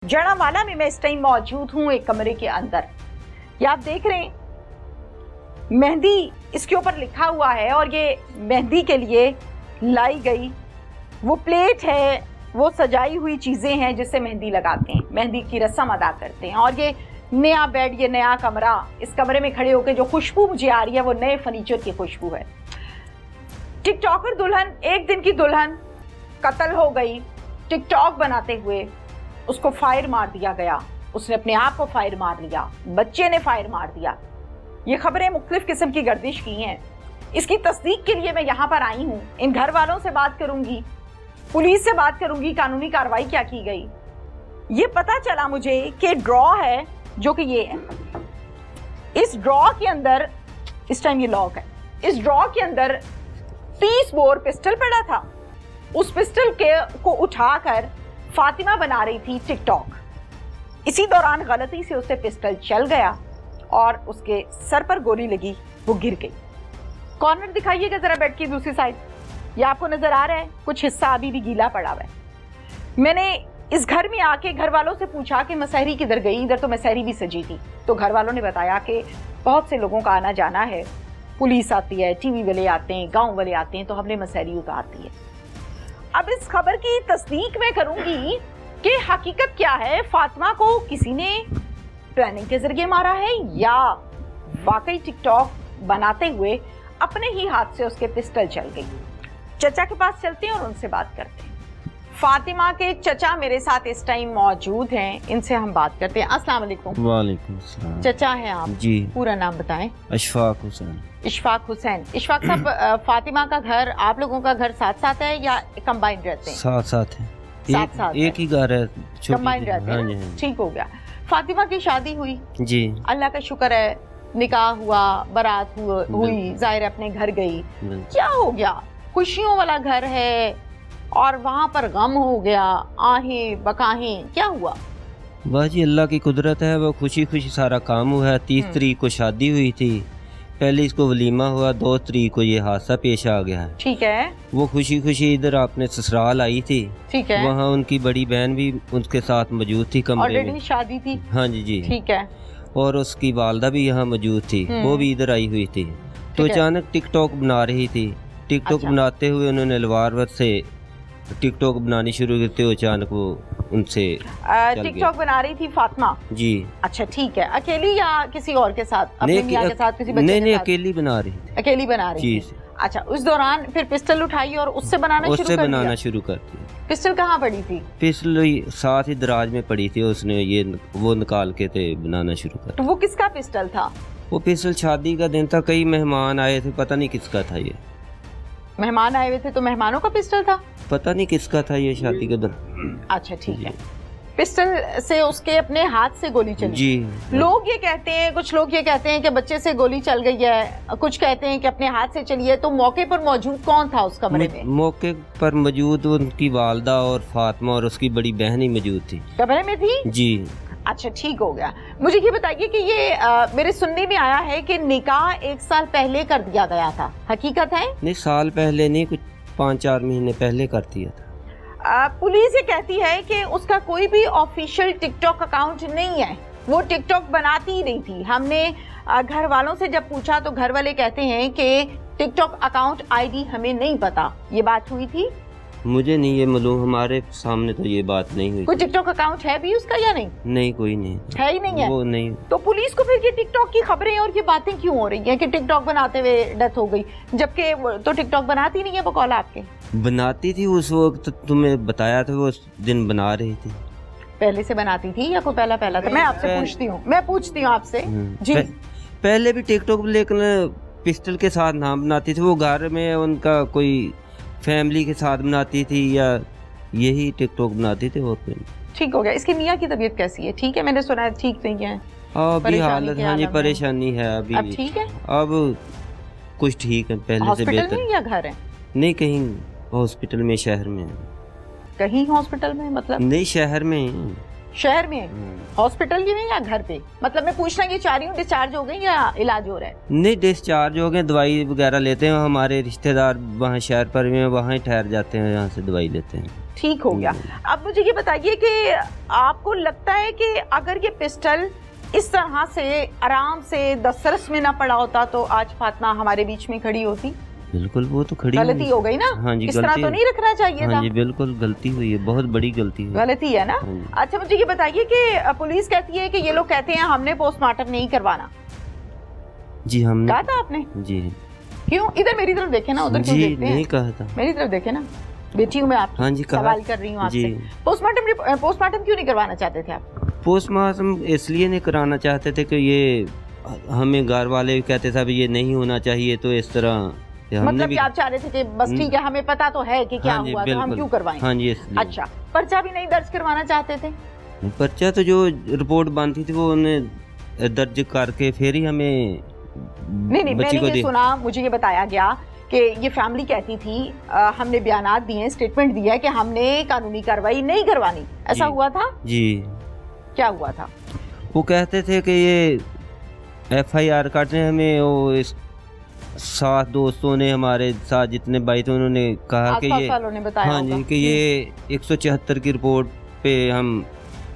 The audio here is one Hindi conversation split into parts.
जड़ावाला में मैं इस टाइम मौजूद हूं एक कमरे के अंदर। ये आप देख रहे हैं मेहंदी इसके ऊपर लिखा हुआ है और ये मेहंदी के लिए लाई गई वो प्लेट है, वो सजाई हुई चीजें हैं जिससे मेहंदी लगाते हैं, मेहंदी की रस्म अदा करते हैं। और ये नया बेड, ये नया कमरा, इस कमरे में खड़े होकर जो खुशबू मुझे आ रही है वो नए फर्नीचर की खुशबू है। टिकटॉकर दुल्हन, एक दिन की दुल्हन कत्ल हो गई टिकटॉक बनाते हुए, उसको फायर मार दिया गया, उसने अपने आप को फायर मार लिया, बच्चे ने फायर मार दिया। ये खबरें मुख्तलिफ किस्म की गर्दिश की हैं। इसकी तस्दीक के लिए मैं यहाँ पर आई हूँ। इन घर वालों से बात करूंगी, पुलिस से बात करूंगी, कानूनी कार्रवाई क्या की गई। ये पता चला मुझे कि ड्रॉ है जो कि ये है, इस ड्रॉ के अंदर इस टाइम ये लॉक है, इस ड्रॉ के अंदर 30 बोर पिस्टल पड़ा था। उस पिस्टल को उठाकर फातिमा बना रही थी टिकटॉक। इसी दौरान गलती से उससे पिस्टल चल गया और उसके सर पर गोली लगी, वो गिर गई। कॉर्नर दिखाइएगा जरा बेड की दूसरी साइड, ये आपको नजर आ रहा है, कुछ हिस्सा अभी भी गीला पड़ा हुआ है। मैंने इस घर में आके घर वालों से पूछा कि मसहरी किधर गई, इधर तो मसहरी भी सजी थी। तो घर वालों ने बताया कि बहुत से लोगों का आना जाना है, पुलिस आती है, टीवी वाले आते हैं, गांव वाले आते हैं, तो हमने मसहरी उतार दी है। अब इस खबर की तस्दीक मैं करूंगी कि हकीकत क्या है, फातिमा को किसी ने प्लानिंग के जरिए मारा है या वाकई टिकटॉक बनाते हुए अपने ही हाथ से उसके पिस्टल चल गई। चचा के पास चलते हैं और उनसे बात करते हैं। फातिमा के चचा मेरे साथ इस टाइम मौजूद हैं, इनसे हम बात करते हैं। अस्सलाम वालेकुम। वालेकुम सलाम। चचा हैं आप जी। पूरा नाम बताएं। अशफाक हुसैन। इशफाक हुसैन। इशफाक साहब, फातिमा का घर, आप लोगों का घर साथ साथ है या कंबाइंड रहते हैं? साथ साथ है, साथ एक ही घर है, कंबाइंड रहते हैं ना? ठीक हो गया। फातिमा की शादी हुई जी, अल्लाह का शुक्र है, निकाह हुआ, बारात हुई, जाहिर अपने घर गई। क्या हो गया, खुशियों वाला घर है और वहाँ पर गम हो गया, आहें बकाहें, क्या हुआ? बस जी अल्लाह की कुदरत है, वो खुशी खुशी सारा काम हुआ है। 30 तारीख को शादी हुई थी, पहले इसको वलीमा हुआ, 2 तारीख को ये हादसा पेश आ गया है। ठीक है। वो खुशी खुशी इधर अपने ससुराल आई थी, ठीक है। वहाँ उनकी बड़ी बहन भी उनके साथ मौजूद थी कमरे में। शादी थी। हाँ जी जी। ठीक है। और उसकी वालदा भी यहाँ मौजूद थी, वो भी इधर आई हुई थी। तो अचानक टिकटॉक बना रही थी, टिकटॉक बनाते हुए उन्होंने लवारवत से टिकटॉक बनानी शुरू की, तो अचानक वो उनसे टिकटॉक बना रही थी फातिमा जी। अच्छा ठीक है, अकेली या किसी और के साथ? अपने मियां के साथ, किसी बच्चे नहीं के साथ? अकेली बना रही थी। अकेली बना रही थी। अच्छा, उस दौरान फिर पिस्टल उठाई और उससे बनाना शुरू कर दिया। पिस्टल कहाँ पड़ी थी? पिस्टल साथ ही दराज में पड़ी थी, उसने ये वो निकाल के थे बनाना शुरू कर। तो वो किसका पिस्टल था? वो पिस्टल शादी का दिन था, कई मेहमान आए थे, पता नहीं किसका था ये। मेहमान आए हुए थे तो मेहमानों का पिस्टल था? पता नहीं किसका था ये शादी के दिन। अच्छा ठीक है। पिस्टल से उसके अपने हाथ से गोली चली जी। लोग ये कहते हैं, कुछ लोग ये कहते हैं कि बच्चे से गोली चल गई है, कुछ कहते हैं कि अपने हाथ से चली है। तो मौके पर मौजूद कौन था उस कमरे में? मौके पर मौजूद उनकी वालदा और फातिमा और उसकी बड़ी बहन ही मौजूद थी। कमरे में थी जी। अच्छा ठीक हो गया। मुझे ये बताइए कि ये मेरे सुनने में आया है कि निकाह 1 साल पहले कर दिया गया था, हकीकत है? नहीं, साल पहले नहीं, कुछ 5-4 महीने पहले कर दिया था। पुलिस ये कहती है कि उसका कोई भी ऑफिशियल टिकटॉक अकाउंट नहीं है, वो टिकटॉक बनाती ही नहीं थी। हमने घर वालों से जब पूछा तो घर वाले कहते हैं कि टिकटॉक अकाउंट आईडी हमें नहीं पता। ये बात हुई थी? मुझे नहीं ये मालूम, हमारे सामने तो ये बात नहीं हुई। कोई टिकटॉक अकाउंट है भी उसका या नहीं? नहीं, कोई नहीं है ही नहीं है। वो नहीं। तो पुलिस को फिर ये टिकटॉक की खबरें और ये बातें क्यों हो रही हैं कि टिकटॉक बनाते हुए डेथ हो गई, जबकि तो टिकटॉक बनाती नहीं है बकौल आपके? बनाती थी उस वक्त, तुम्हें बताया था, वो उस दिन बना रही थी। पहले से बनाती थी या कोई पहला था? मैं आपसे पूछती हूँ आपसे जी। पहले भी टिकटॉक, लेकिन पिस्टल के साथ नाम बनाती थी। वो घर में उनका कोई फैमिली के साथ बनाती थी या यही टिकटॉक बनाती थी और कोई। ठीक हो गया। इसकी मियाँ की तबीयत कैसी है? ठीक है, मैंने सुना है ठीक नहीं है अभी हालत। हाँ जी, परेशानी है अभी। अब ठीक है? अब कुछ ठीक है, पहले से बेहतर। हॉस्पिटल में या घर है? नहीं, कहीं हॉस्पिटल में, शहर में। कहीं हॉस्पिटल में मतलब? नहीं, शहर में। शहर में हॉस्पिटल में या घर पे? मतलब मैं पूछना ये चाह रही हूँ, डिस्चार्ज हो गई या इलाज हो रहा है? नहीं, डिस्चार्ज हो गए, दवाई वगैरह लेते हैं, हमारे रिश्तेदार वहाँ शहर पर में वहाँ ही ठहर जाते हैं, यहाँ से दवाई लेते हैं। ठीक हो गया। अब मुझे ये बताइए कि आपको लगता है कि अगर ये पिस्टल इस तरह से आराम से दस्तरस में ना पड़ा होता तो आज फातिमा हमारे बीच में खड़ी होती? बिल्कुल, वो तो खड़ी गलती हो गई ना। हाँ जी, इस तरह तो नहीं रखना चाहिए था। हाँ जी, बिल्कुल गलती हुई है, बहुत बड़ी गलती हुई, गलती है ना। अच्छा मुझे ये बताइए कि पुलिस कहती है कि ये लोग कहते हैं हमने पोस्टमार्टम नहीं करवाना। जी हमने कहा था आपने? जी। क्यों? इधर मेरी तरफ देखे ना, उधर क्यों देखते हैं? नहीं कहा था, मेरी तरफ देखे ना, बेटी हूँ मैं आपकी। हाँ जी, सवाल कर रही हूँ आपसे। पोस्टमार्टम क्यों नहीं करवाना चाहते थे आप? पोस्टमार्टम इसलिए नहीं कराना चाहते थे कि ये हमें घर वाले भी कहते थे ये नहीं होना चाहिए, तो इस तरह मतलब कि आप चाह रहे थे कि बस ठीक है, हमें पता तो है कि क्या हुआ, तो हम क्यों करवाएं? हाँ जी। अच्छा, पर्चा भी नहीं दर्ज करवाना चाहते थे? पर्चा तो जो रिपोर्ट बनती थी वो उन्हें दर्ज करके फिर ही हमें नहीं मैंने ये सुना, मुझे ये बताया गया कि ये फैमिली कहती थी हमने बयानात दिए, स्टेटमेंट दिया है कि हमने कानूनी कार्रवाई नहीं करवानी। ऐसा हुआ था? जी। क्या हुआ था? वो कहते थे कि ये FIR काटने, हमें वो साथ दोस्तों ने, हमारे साथ जितने भाई थे उन्होंने कहा कि ये हाँ जी कि ये 174 की रिपोर्ट पे हम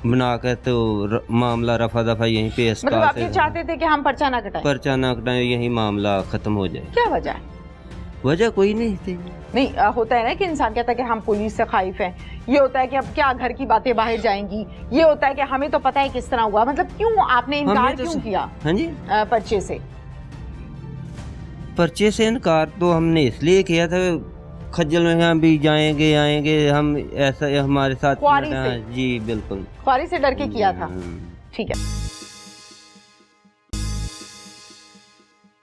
बना कर तो मामला रफा दफा यहीं पे मतलब आप ये चाहते थे कि हम पर्चा ना कटाएं? पर्चा ना कटाएं, यही मामला खत्म हो जाए। क्या वजह है? वजह कोई नहीं थी। नहीं होता है ना कि इंसान कहता है कि हम पुलिस से खाइफ हैं, ये होता है कि अब क्या घर की बातें बाहर जाएंगी, ये होता है कि हमें तो पता है किस तरह हुआ। मतलब क्यों आपने इनकार क्यों किया? हाँ जी, पर्चे से इनकार तो हमने इसलिए किया था, खज्जल में हम भी जाएंगे आएंगे, हम ऐसा हमारे साथ जी बिल्कुल ख्वारी से डर के किया था। ठीक है,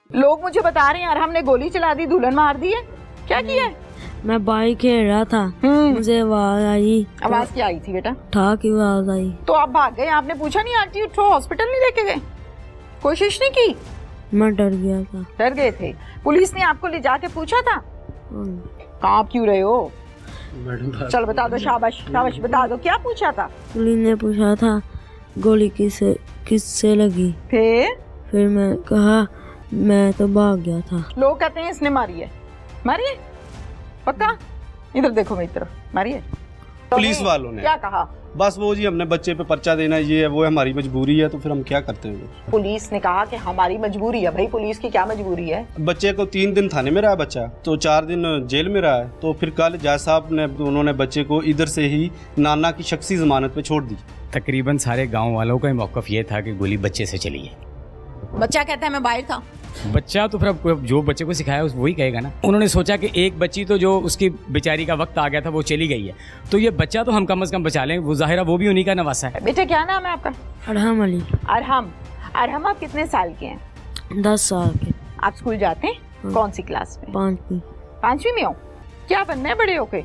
लोग मुझे बता रहे हैं यार हमने गोली चला दी, दुल्हन मार दी है। क्या किया है? मैं बाइक खेल रहा था, मुझे आवाज आई। आवाज क्या आई थी बेटा? ठा की आवाज आई तो आप भाग गए, आपने पूछा नहीं आंटी उठो, हॉस्पिटल नहीं लेके गए, कोशिश नहीं की? मैं डर गया था। डर गए थे? पुलिस ने आपको ले जाके पूछा था कांप क्यों रहे हो? चल बता दो, शाबाश शाबाश, बता दो क्या पूछा था? पुलिस ने पूछा था गोली किससे लगी। फिर मैं कहा मैं तो भाग गया था। लोग कहते हैं इसने मारी है। मारी है पक्का? इधर देखो मेरी तरफ, मारी है। पुलिस वालों ने क्या कहा? बस वो जी हमने बच्चे पे पर्चा देना, ये है वो है, हमारी मजबूरी है, तो फिर हम क्या करते हैं? पुलिस ने कहा कि हमारी मजबूरी है। भाई पुलिस की क्या मजबूरी है? बच्चे को 3 दिन थाने में रहा बच्चा, तो 4 दिन जेल में रहा है, तो फिर कल जज साहब ने उन्होंने बच्चे को इधर से ही नाना की शख्सी जमानत पे छोड़ दी। तकरीबन सारे गाँव वालों का मौकफ ये था कि गोली बच्चे से चली है। बच्चा कहता है मैं बाहर था। बच्चा तो फिर जो बच्चे को सिखाया वही कहेगा ना। उन्होंने सोचा कि एक बच्ची तो जो उसकी बेचारी का वक्त आ गया था वो चली गई है, तो ये बच्चा तो हम कम से कम बचा लें, वो जाहिर है वो भी उन्हीं का नवासा है। बेटा क्या नाम है आपका? अरहम अली। अरहम आप कितने साल के हैं? 10 साल के। आप स्कूल जाते हैं? कौन सी क्लास में? 5वीं में हो? क्या बनना है बड़े होके?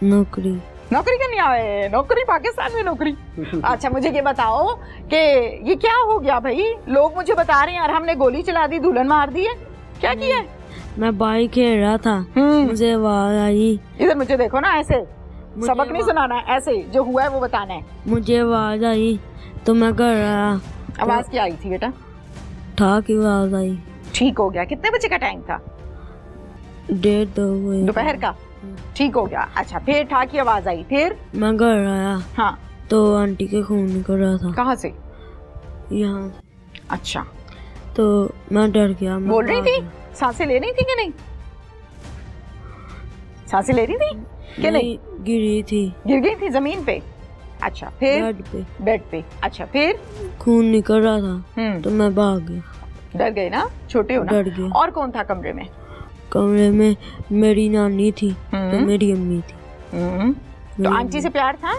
नौकरी करनी आए? नौकरी पाकिस्तान में नौकरी? अच्छा मुझे ये बताओ कि ये क्या हो गया भाई? लोग मुझे बता रहे हैं यार हमने गोली चला दी, दुल्हन मार दी है। क्या किया है? मैं बाइक खेल रहा था, मुझे आवाज आई। इधर मुझे देखो ना, ऐसे सबक नहीं सुनाना है, ऐसे जो हुआ है वो बताना है। मुझे आवाज आई तो मैं घर आया। आवाज क्या आई थी बेटा? ठा की आवाज आई। ठीक हो गया। कितने बजे का टाइम था? 1:30 दोपहर का। ठीक हो गया। अच्छा फिर ठा की आवाज आई, फिर? मैं घर आया। हाँ तो आंटी के खून निकल रहा था। कहाँ से? यहाँ। अच्छा तो मैं डर गया। बोल रही थी? सांसें ले रही थी कि नहीं? सांसें ले रही थी कि नहीं? गिर गई थी जमीन पे। अच्छा फिर? बेड पे। अच्छा फिर? खून निकल रहा था तो मैं भाग गया। डर गए ना, छोटे हो ना? डर गया। और कौन था कमरे में? कमरे में मेरी नानी थी तो मेरी अम्मी थी। तो आंटी से प्यार था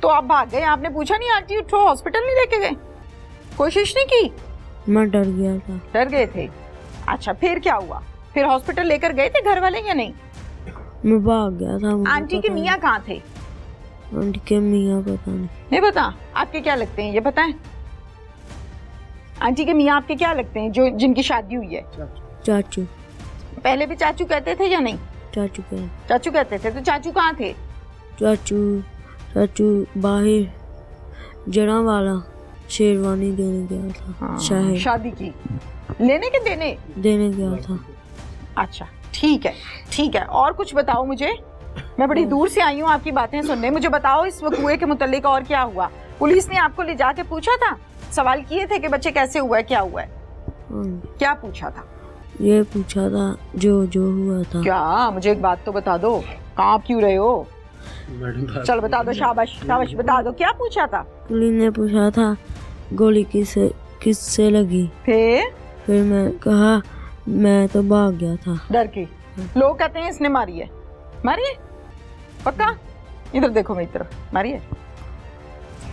तो आप भाग गए, आपने पूछा नहीं आंटी उठो, हॉस्पिटल नहीं लेके गए, कोशिश नहीं की? मैं डर गया था। डर गए थे? अच्छा फिर क्या हुआ? फिर हॉस्पिटल लेकर गए थे घर वाले या नहीं? मैं भाग गया था। आंटी के मियाँ कहाँ थे? आंटी के मियाँ पता नहीं पता। आपके क्या लगते हैं ये पता है? आंटी के मियाँ आपके क्या लगते हैं जो जिनकी शादी हुई है? चाचू। पहले भी चाचू कहते थे या नहीं? चाचू कहते थे। तो चाचू कहाँ थे? चाचू बाहर जड़ा वाला शेरवानी देने गया था। शायद शादी की लेने के देने गया था। अच्छा ठीक है। और कुछ बताओ मुझे, मैं बड़ी दूर से आई हूँ आपकी बातें सुनने। मुझे बताओ इस वकूए के मुतल्लिक और क्या हुआ। पुलिस ने आपको ले जाके पूछा था, सवाल किए थे कि बच्चे कैसे हुआ है, क्या हुआ है? क्या पूछा था? ये पूछा था जो हुआ था। क्या? मुझे एक बात तो बता दो, कांप क्यों रहे हो? चल बता दो, शाबाश बता दो, क्या पूछा था? पुलिस ने पूछा था गोली किससे लगी। फिर मैं कहा मैं तो भाग गया था डर के। लोग कहते हैं इसने मारी है पक्का? इधर देखो मेरी तरफ, मारी है।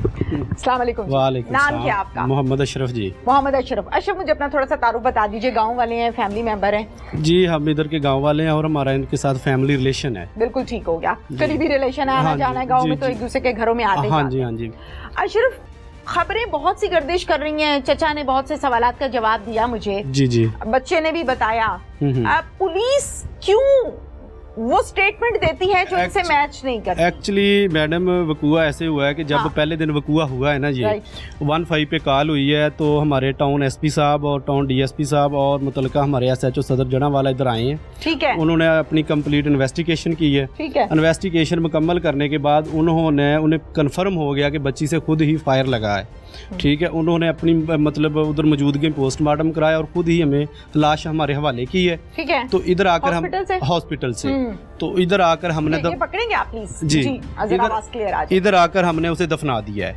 अस्सलाम वालेकुम। वालेकुम नाम क्या आपका? मोहम्मद अशरफ जी। मोहम्मद अशरफ, मुझे अपना थोड़ा सा तारुफ बता दीजिए। गांव वाले हैं, फैमिली मेंबर हैं? जी हम इधर के गांव वाले हैं और हमारा इनके साथ फैमिली रिलेशन है। बिल्कुल ठीक हो गया, करीबी रिलेशन है, आना जाना है गाँव में, तो एक दूसरे के घरों में आते हैं। हाँ जी। अशरफ, खबरें बहुत सी गर्दिश कर रही हैं, चचा ने बहुत से सवालात का जवाब दिया मुझे, जी बच्चे ने भी बताया। पुलिस क्यों वो स्टेटमेंट देती है जो इनसे मैच नहीं करती? एक्चुअली मैडम वकूआ ऐसे हुआ है कि जब पहले दिन वकूआ हुआ है ना, ये 15 पे कॉल हुई है, तो हमारे टाउन एसपी साहब और टाउन डीएसपी साहब और मुतलका हमारे एसएचओ सदर जड़ावाला इधर आए हैं। ठीक है। उन्होंने अपनी कंप्लीट इन्वेस्टिगेशन की है। ठीक है। इन्वेस्टिगेशन मुकम्मल करने के बाद उन्हें कंफर्म हो गया कि बच्ची से खुद ही फायर लगा है। ठीक है। उन्होंने अपनी मतलब उधर मौजूदगी में पोस्टमार्टम कराया और खुद ही हमें लाश हमारे हवाले की है। ठीक है। तो इधर आकर हम हॉस्पिटल से तो इधर आकर हमने पकड़ेंगे आप प्लीज? जी इधर आकर हमने उसे दफना दिया है।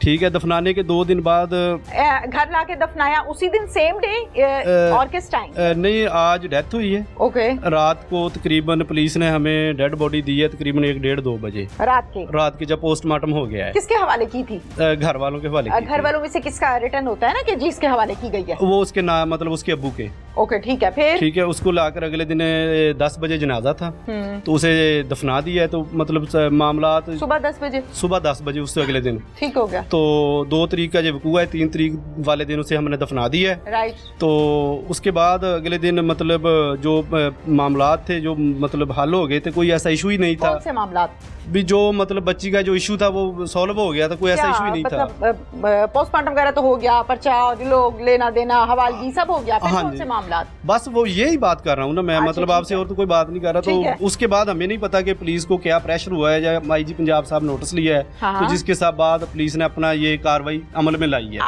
ठीक है। दफनाने के 2 दिन बाद घर लाके दफनाया उसी दिन, सेम डे और किस टाइम? नहीं, आज डेथ हुई है। ओके। रात को तकरीबन पुलिस ने हमें डेड बॉडी दी है तकरीबन 1-1:30-2 बजे रात के जब पोस्टमार्टम हो गया है। किसके हवाले की थी? घर वालों के हवाले। घर वालों में से किसका रिटर्न होता है ना कि जिसके हवाले की गई है? वो उसके नाम, मतलब उसके अब्बू के। ओके ठीक है। फिर ठीक है, उसको लाकर अगले दिन 10 बजे जनाजा था, तो उसे दफना दिया है। तो मतलब मामला सुबह 10 बजे उससे अगले दिन ठीक हो गया। तो 2 तारीख का जो वकूआ है, 3 तारीख वाले दिन उसे हमने दफना दिया है। राइट। तो उसके बाद अगले दिन मतलब जो मामला थे जो मतलब हल हो गए थे, कोई ऐसा इशू ही नहीं था। कौन से मामला? भी जो मतलब बच्ची का जो इशू था वो सॉल्व हो गया था, कोई ऐसा इशू ही नहीं था। पोस्टमार्टम वगैरह तो हो गया, पर्चा और लोग लेना देना हवालगी सब हो गया। फिर कौन से मामला? बस वो यही बात कर रहा हूँ ना मैं, मतलब आपसे और तो कोई बात नहीं कर रहा। तो उसके बाद हमें नहीं पता कि पुलिस को क्या प्रेशर हुआ है या आईजी पंजाब साहब नोटिस लिया है, तो जिसके साथ बाद पुलिस ने अपना ये कार्रवाई अमल में लाई है।